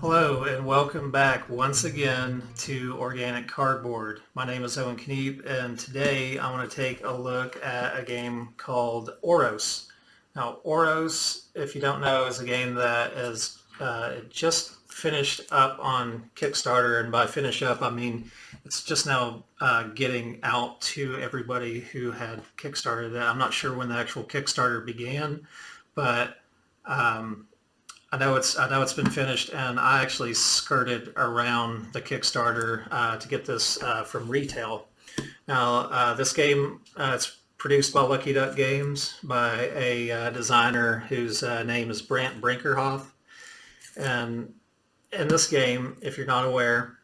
Hello and welcome back once again to Organic Cardboard. My name is Owen Kniep and today I want to take a look at a game called Oros. Now Oros, if you don't know, is a game that is it just finished up on Kickstarter, and by finish up I mean it's just now getting out to everybody who had Kickstarted it. I'm not sure when the actual Kickstarter began, but um, I know it's been finished, and I actually skirted around the Kickstarter to get this from retail. Now, this game it's produced by Lucky Duck Games by a designer whose name is Brant Brinkerhoff. And in this game, if you're not aware,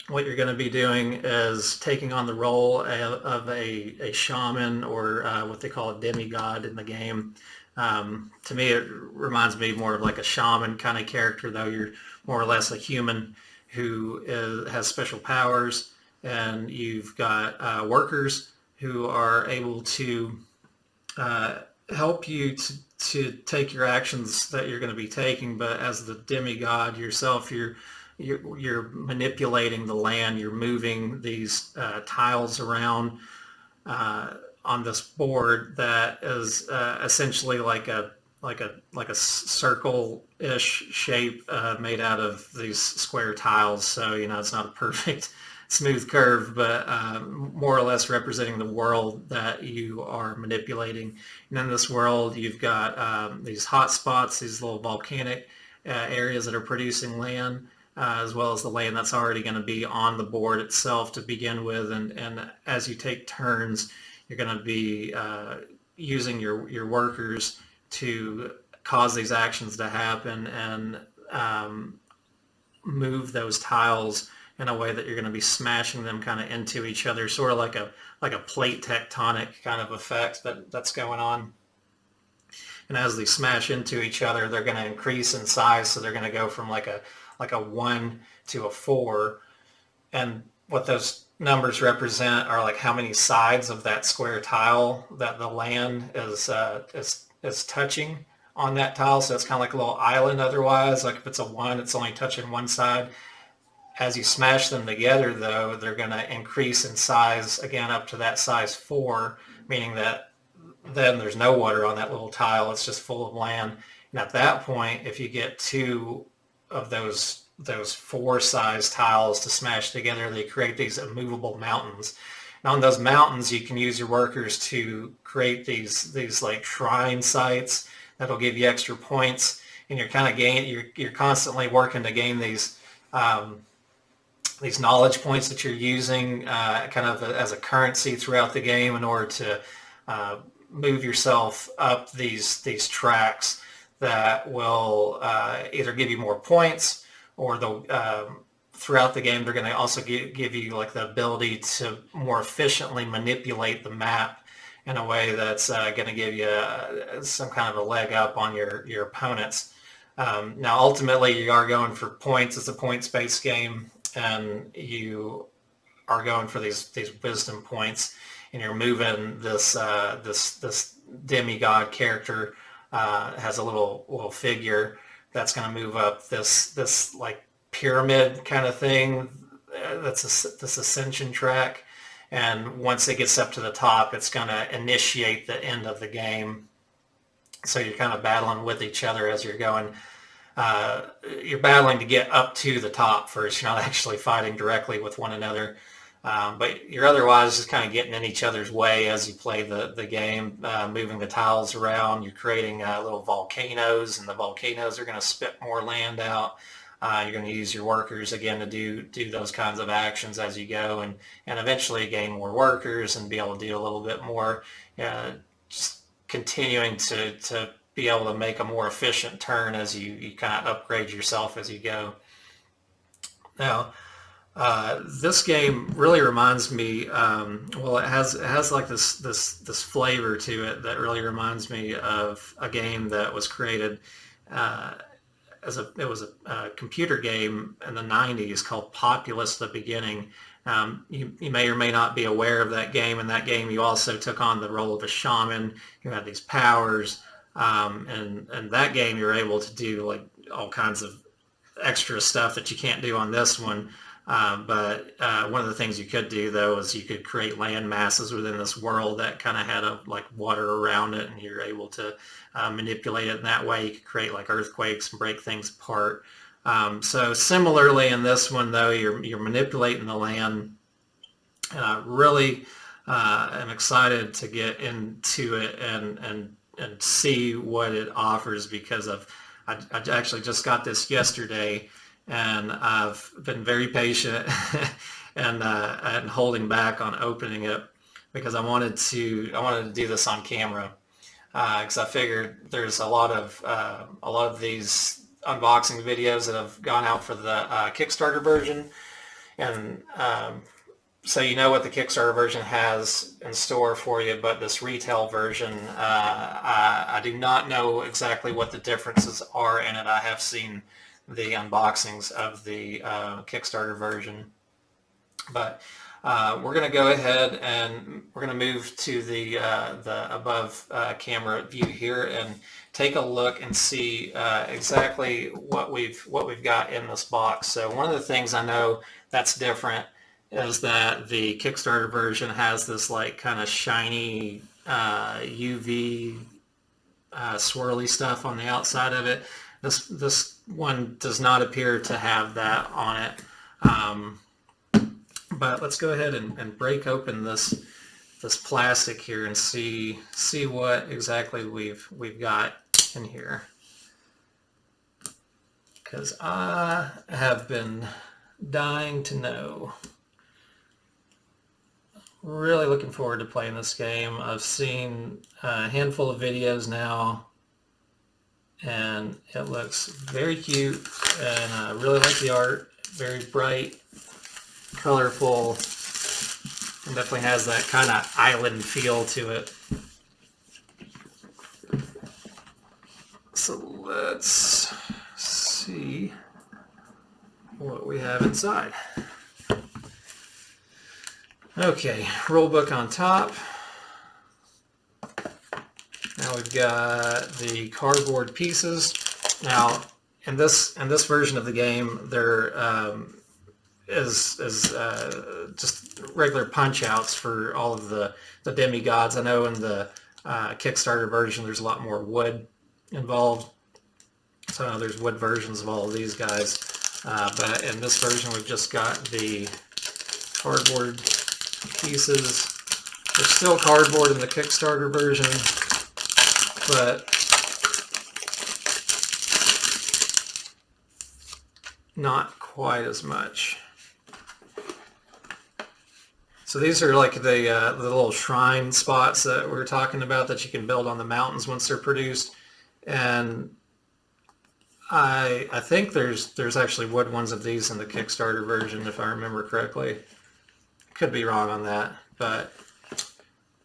what you're going to be doing is taking on the role of a shaman, or what they call a demigod in the game. To me, it reminds me more of like a shaman kind of character, though you're more or less a human has special powers, and you've got workers who are able to uh, help you to take your actions that you're going to be taking. But as the demigod yourself, you're manipulating the land. You're moving these tiles around on this board that is essentially like a circle-ish shape made out of these square tiles. So it's not a perfect smooth curve, but more or less representing the world that you are manipulating. And in this world, you've got these hot spots, these little volcanic areas that are producing land, as well as the land that's already going to be on the board itself to begin with. And as you take turns, you're going to be using your workers to cause these actions to happen, and move those tiles in a way that you're going to be smashing them kind of into each other, sort of like a plate tectonic kind of effect that's going on. And as they smash into each other, they're going to increase in size, so they're going to go from like a 1 to a 4. And what those numbers represent are like how many sides of that square tile that the land is touching on that tile. So it's kind of like a little island otherwise. Like if it's a 1, it's only touching one side. As you smash them together, though, they're going to increase in size again up to that size 4, meaning that then there's no water on that little tile. It's just full of land. And at that point, if you get two of those 4 size tiles to smash together, they create these immovable mountains. And on those mountains, you can use your workers to create these like shrine sites that'll give you extra points. And you're constantly working to gain these knowledge points that you're using kind of as a currency throughout the game in order to move yourself up these tracks that will either give you more points, or throughout the game they're going to also give you like the ability to more efficiently manipulate the map in a way that's going to give you some kind of a leg up on your opponents. Now ultimately you are going for points. It's a points-based game, and you are going for these wisdom points, and you're moving this demigod character has a little figure that's going to move up this like pyramid kind of thing. That's this ascension track, and once it gets up to the top, it's going to initiate the end of the game. So you're kind of battling with each other as you're going. You're battling to get up to the top first. You're not actually fighting directly with one another, but you're otherwise just kind of getting in each other's way as you play the game, moving the tiles around. You're creating little volcanoes, and the volcanoes are going to spit more land out. You're going to use your workers again to do those kinds of actions as you go, and eventually gain more workers and be able to do a little bit more, just continuing to be able to make a more efficient turn as you kind of upgrade yourself as you go. Now, this game really reminds me. Well, it has like this flavor to it that really reminds me of a game that was created uh, it was a computer game in the 90s called Populous: The Beginning. You may or may not be aware of that game. In that game, you also took on the role of a shaman who had these powers. And that game, you're able to do like all kinds of extra stuff that you can't do on this one. But one of the things you could do though is you could create land masses within this world that kind of had like water around it, and you're able to manipulate it in that way. You could create like earthquakes and break things apart. So similarly in this one though, you're manipulating the land, and I really am excited to get into it and see what it offers, because I actually just got this yesterday, and I've been very patient and holding back on opening it because I wanted to do this on camera, because I figured there's a lot of these unboxing videos that have gone out for the Kickstarter version, and so you know what the Kickstarter version has in store for you, but this retail version, I do not know exactly what the differences are in it. I have seen the unboxings of the Kickstarter version, but we're going to go ahead and we're going to move to the above camera view here and take a look and see exactly what we've got in this box. So one of the things I know that's different is that the Kickstarter version has this like kind of shiny UV swirly stuff on the outside of it. This one does not appear to have that on it. But let's go ahead and break open this plastic here and see what exactly we've got in here, because I have been dying to know. Really looking forward to playing this game. I've seen a handful of videos now, and it looks very cute, and I really like the art. Very bright, colorful, and definitely has that kind of island feel to it. So let's see what we have inside. Okay, rulebook on top. Now we've got the cardboard pieces. Now, in this version of the game, there is just regular punch outs for all of the demigods. I know in the Kickstarter version, there's a lot more wood involved. So now there's wood versions of all of these guys. But in this version, we've just got the cardboard pieces. There's still cardboard in the Kickstarter version, but not quite as much. So these are like the little shrine spots that we were talking about that you can build on the mountains once they're produced, and I think there's actually wood ones of these in the Kickstarter version, if I remember correctly. Could be wrong on that, but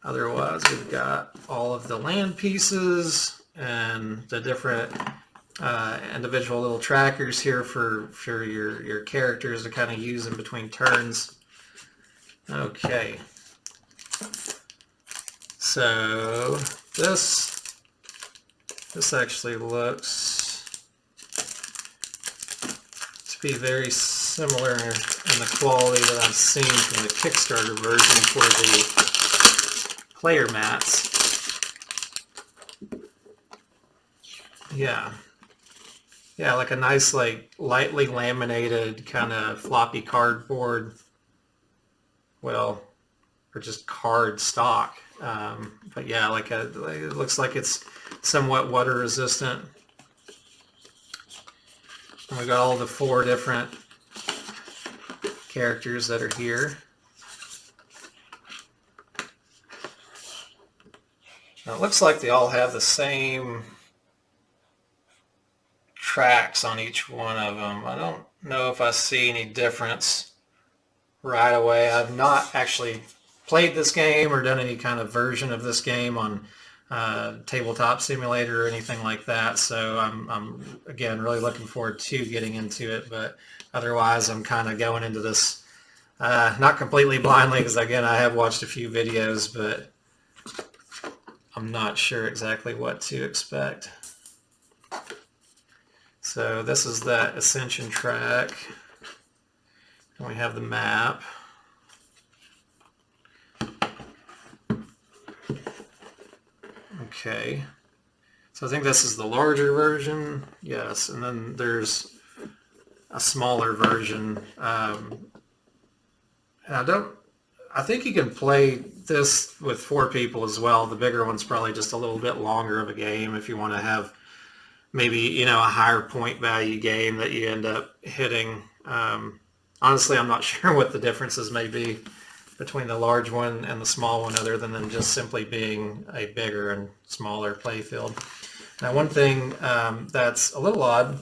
otherwise we've got all of the land pieces and the different individual little trackers here for your characters to kind of use in between turns. Okay, so this actually looks to be very similar in the quality that I've seen from the Kickstarter version for the player mats. Yeah, like a nice, like lightly laminated kind of floppy cardboard. Well, or just card stock. But yeah, it looks like it's somewhat water resistant. And we've got all the 4 different characters that are here. Now it looks like they all have the same tracks on each one of them. I don't know if I see any difference right away. I've not actually played this game or done any kind of version of this game on Tabletop Simulator or anything like that, so I'm again really looking forward to getting into it, but otherwise I'm kind of going into this not completely blindly, because again I have watched a few videos, but I'm not sure exactly what to expect. So this is that ascension track, and we have the map. Okay, so I think this is the larger version, yes, and then there's a smaller version. I think you can play this with 4 people as well. The bigger one's probably just a little bit longer of a game if you want to have maybe, you know, a higher point value game that you end up hitting. Honestly, I'm not sure what the differences may be between the large one and the small one, other than just simply being a bigger and smaller play field. Now, one thing that's a little odd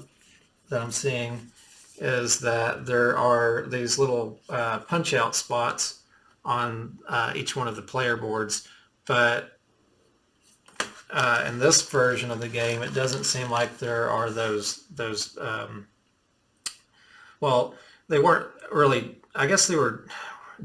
that I'm seeing is that there are these little punch-out spots on each one of the player boards, but in this version of the game, it doesn't seem like there are those. Well, they weren't really. I guess they were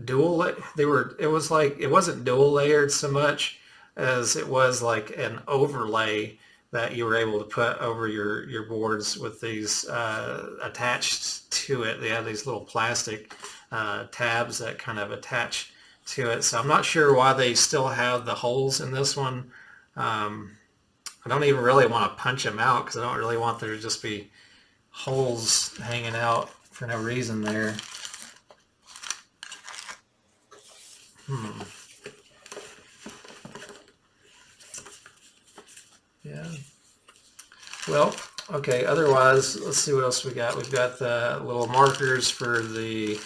dual. They were. It was like it wasn't dual layered so much as it was like an overlay that you were able to put over your boards with these attached to it. They have these little plastic tabs that kind of attach to it. So I'm not sure why they still have the holes in this one. I don't even really want to punch them out because I don't really want there to just be holes hanging out for no reason there. Yeah. Well, okay, otherwise, let's see what else we got. We've got the little markers for the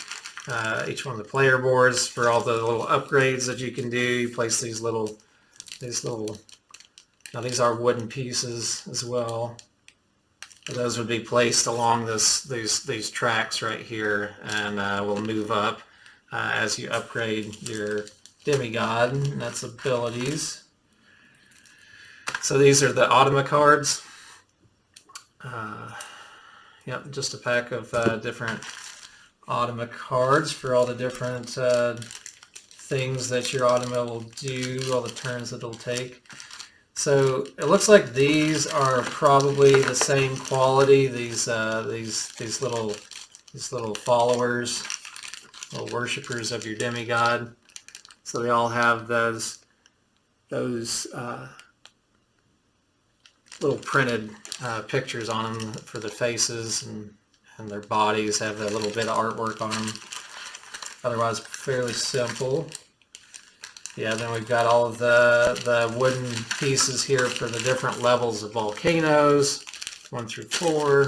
each one of the player boards for all the little upgrades that you can do. You place these little, now these are wooden pieces as well. Those would be placed along these tracks right here, and will move up as you upgrade your demigod, and that's abilities. So these are the Automa cards. Yep, just a pack of different Automa cards for all the different things that your Automa will do, all the turns that it'll take. So it looks like these are probably the same quality. These little followers, little worshippers of your demigod. So they all have those little printed pictures on them for the faces, and their bodies have a little bit of artwork on them. Otherwise, fairly simple. Yeah, then we've got all of the wooden pieces here for the different levels of volcanoes, 1 through 4.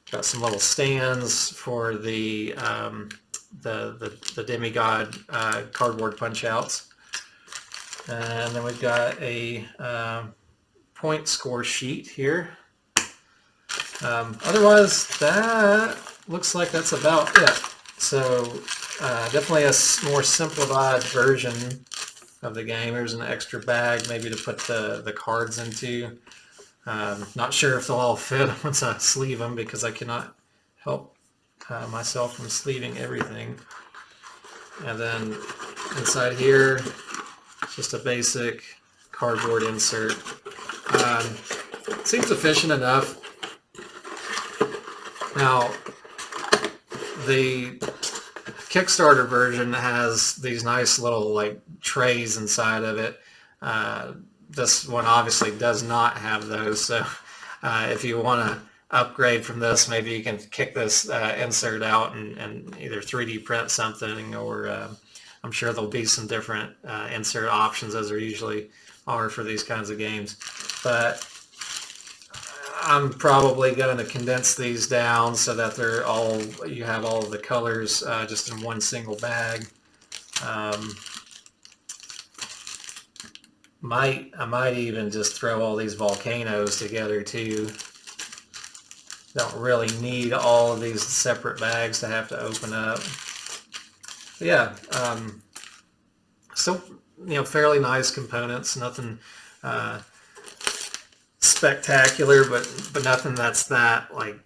Got some little stands for the demigod cardboard punch outs. And then we've got a point score sheet here. Otherwise, that looks like that's about it. So definitely a more simplified version of the game. There's an extra bag maybe to put the cards into. Not sure if they'll all fit once I sleeve them, because I cannot help myself from sleeving everything. And then inside here, just a basic cardboard insert. Seems efficient enough. Now, the Kickstarter version has these nice little like trays inside of it. This one obviously does not have those, so if you want to upgrade from this, maybe you can kick this insert out and either 3D print something, or I'm sure there'll be some different insert options, as there usually are for these kinds of games. But I'm probably going to condense these down so that you have all of the colors just in one single bag. I might even just throw all these volcanoes together too. Don't really need all of these separate bags to have to open up. But yeah, still, fairly nice components. Nothing spectacular, but nothing that's that, like,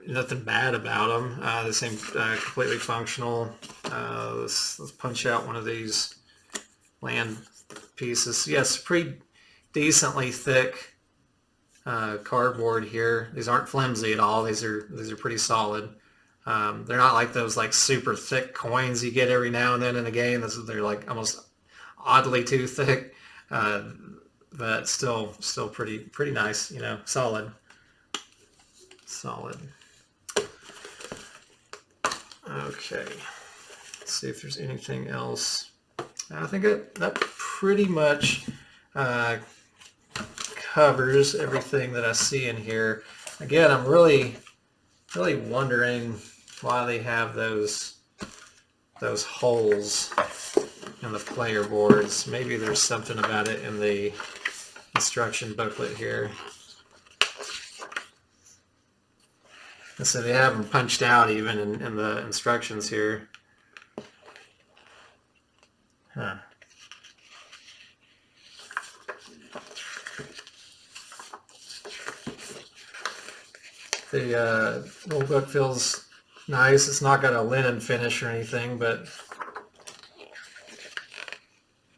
nothing bad about them. They seem completely functional. Let's punch out one of these land pieces. Yes, pretty decently thick cardboard here. These aren't flimsy at all. These are pretty solid. They're not like those like super thick coins you get every now and then in a game. They're like almost oddly too thick, but still pretty nice. You know, solid. Okay, let's see if there's anything else. I think that pretty much covers everything that I see in here. Again, I'm really wondering why they have those holes in the player boards. Maybe there's something about it in the instruction booklet here. And so they have them punched out even in the instructions here. Huh. The rule book feels nice. It's not got a linen finish or anything, but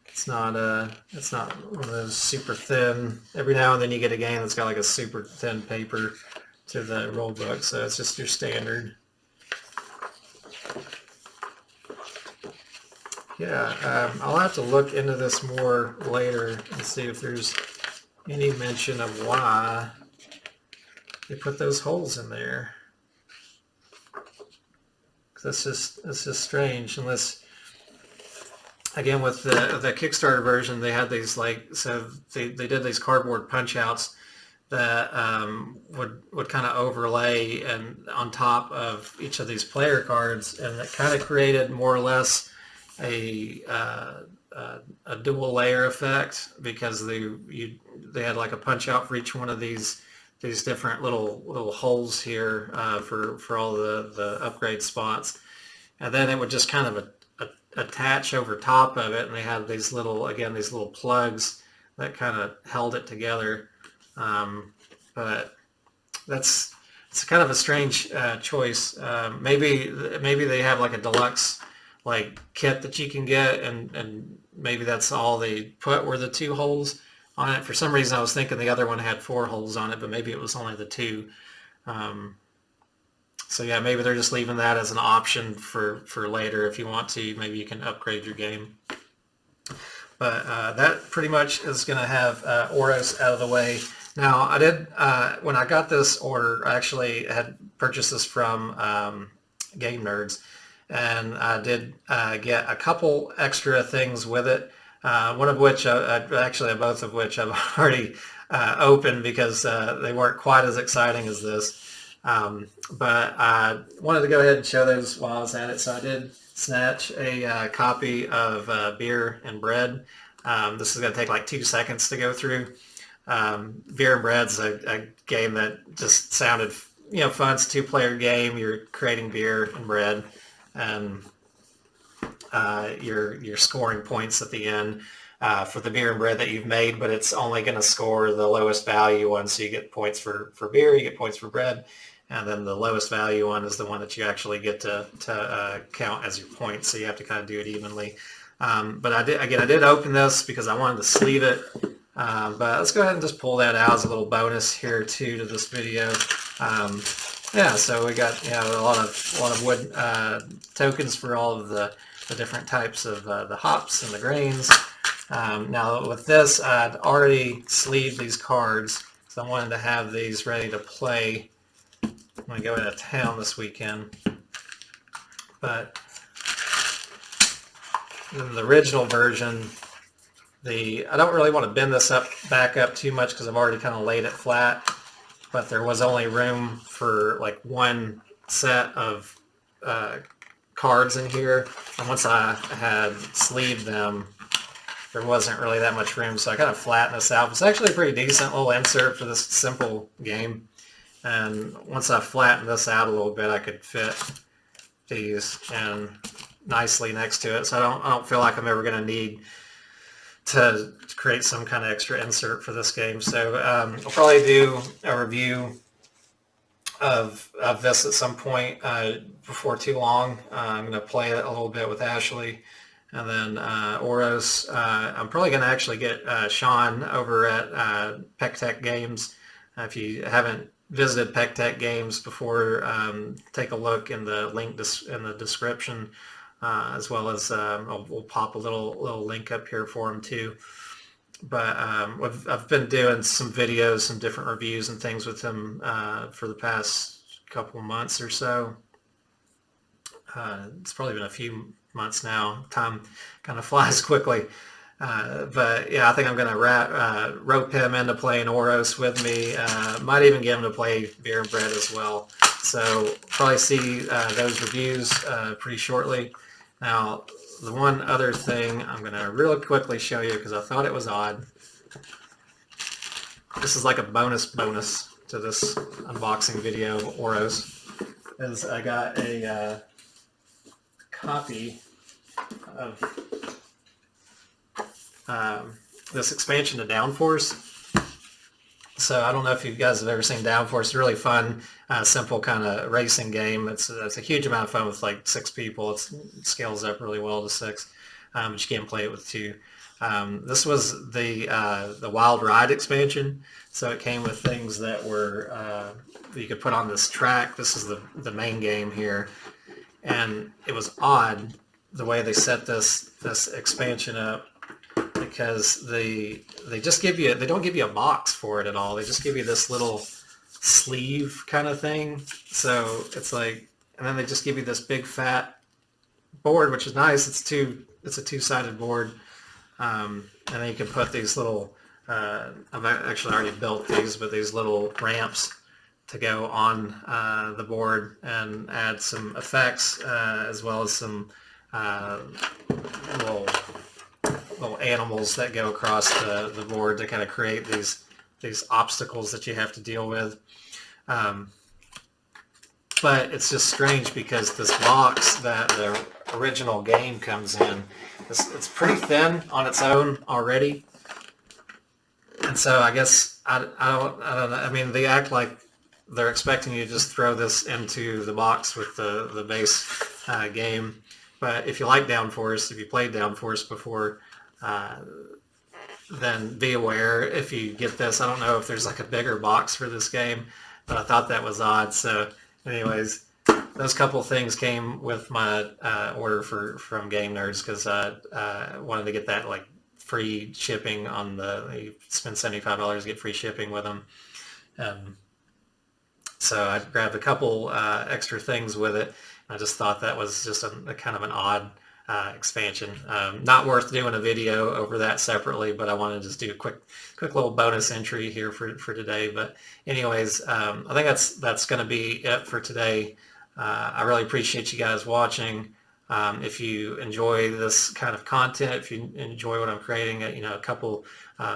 it's not one of those super thin. Every now and then you get a game that's got like a super thin paper to the rule book, so it's just your standard. Yeah, I'll have to look into this more later and see if there's any mention of why they put those holes in there. That's just strange. Unless, again, with the Kickstarter version, they had these they did these cardboard punch outs that would kind of overlay and on top of each of these player cards, and it kind of created more or less a dual layer effect, because they had like a punch out for each one of these different little holes here for all the upgrade spots, and then it would just kind of attach over top of it, and they had these little plugs that kind of held it together. But it's kind of a strange choice. Maybe they have like a deluxe like kit that you can get, and maybe that's all they put were the 2 holes on it. For some reason I was thinking the other one had 4 holes on it, but maybe it was only the 2. So yeah, maybe they're just leaving that as an option for later. If you want to, maybe you can upgrade your game. But that pretty much is going to have Oros out of the way. Now, I did, when I got this order, I actually had purchased this from Game Nerds, and I did get a couple extra things with it, one of which, both of which I've already opened because they weren't quite as exciting as this. But I wanted to go ahead and show those while I was at it, so I did snatch a copy of Beer and Bread. This is going to take like 2 seconds to go through. Beer and Bread's a game that just sounded, fun. It's a 2-player game. You're creating beer and bread, and you're scoring points at the end for the beer and bread that you've made, but it's only going to score the lowest value one. So you get points for beer, you get points for bread, and then the lowest value one is the one that you actually get to count as your points. So you have to kind of do it evenly. But I did open this because I wanted to sleeve it. But let's go ahead and just pull that out as a little bonus here too to this video. Yeah, so we got a lot of wood tokens for all of the different types of the hops and the grains. Now with this, I'd already sleeved these cards, so I wanted to have these ready to play when I go into town this weekend. But in the original version, I don't really want to bend this back up too much because I've already kind of laid it flat, but there was only room for like 1 set of cards in here, and once I had sleeved them, there wasn't really that much room, so I kind of flattened this out. It's actually a pretty decent little insert for this simple game, and once I flattened this out a little bit, I could fit these in nicely next to it, so I don't feel like I'm ever going to need to create some kind of extra insert for this game. So I'll probably do a review of this at some point before too long. I'm going to play it a little bit with Ashley, and then Oros. I'm probably going to actually get Sean over at Peck Tech Games If you haven't visited Peck Tech Games before, take a look in the link in the description, as well as we'll pop a little link up here for them too. But I've been doing some videos, some different reviews and things with him for the past couple months or so. It's probably been a few months now. Time kind of flies quickly. But yeah, I think I'm going to rope him into playing Oros with me. Might even get him to play Beer and Bread as well. So probably see those reviews pretty shortly. Now, the one other thing I'm going to really quickly show you, because I thought it was odd. This is like a bonus to this unboxing video of Oros. Is I got a copy of this expansion to Downforce. So I don't know if you guys have ever seen Downforce. It's a really fun, simple kind of racing game. It's a huge amount of fun with like 6 people. It scales up really well to 6, but you can't play it with 2. This was the Wild Ride expansion, so it came with things that were you could put on this track. This is the main game here, and it was odd the way they set this expansion up, because they just give you, they don't give you a box for it at all. They just give you this little sleeve kind of thing. So it's like, and then they just give you this big fat board, which is nice. It's a 2-sided board. And then you can put these little, I've actually already built these, but these little ramps to go on the board and add some effects, as well as some little animals that go across the board to kind of create these obstacles that you have to deal with. But it's just strange because this box that the original game comes in, it's pretty thin on its own already. And so I guess I don't know. I mean, they act like they're expecting you to just throw this into the box with the base game. But if you like Downforce, if you played Downforce before, then be aware if you get this. I don't know if there's like a bigger box for this game, but I thought that was odd. So anyways, those couple things came with my order from Game Nerds, because I wanted to get that like free shipping on you spend $75 to get free shipping with them. So I grabbed a couple extra things with it. I just thought that was just a kind of an odd expansion. Not worth doing a video over that separately, but I wanted to just do a quick little bonus entry here for today. But anyways, I think that's going to be it for today. I really appreciate you guys watching. If you enjoy this kind of content, if you enjoy what I'm creating, a couple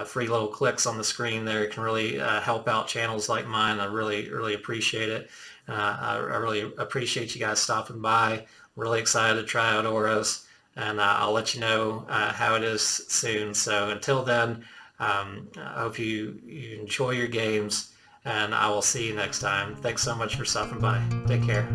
free little clicks on the screen there can really help out channels like mine. I really appreciate it. I really appreciate you guys stopping by. Really excited to try out Oros, and I'll let you know how it is soon. So until then, I hope you enjoy your games, and I will see you next time. Thanks so much for stopping by. Take care.